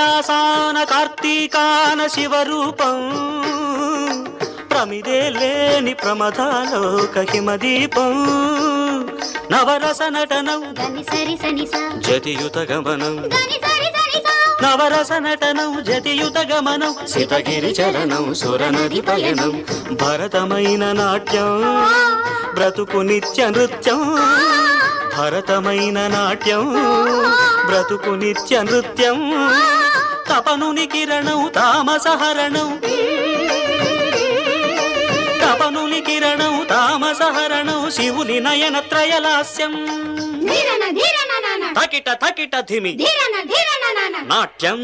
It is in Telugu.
కైలాసాన కార్తీకాన శివరూపం ప్రమిదే లేని ప్రమదాలోక హిమదీపం నవరస నటనం జతియుత గమనం నవరస నటనం జతియుత గమనం సితగిరి చలనం సురనది పయనం భరతమైన నాట్యం బ్రతుకు నిత్య నృత్యం భరతమైన నాట్యం బ్రతుకు నిత్య నృత్యం తపనుని కిరణం తామసహరణం తపనుని కిరణం తామసహరణం శివుని నయన త్రయలాస్యం తకిట తకిట ధిమి నాట్యం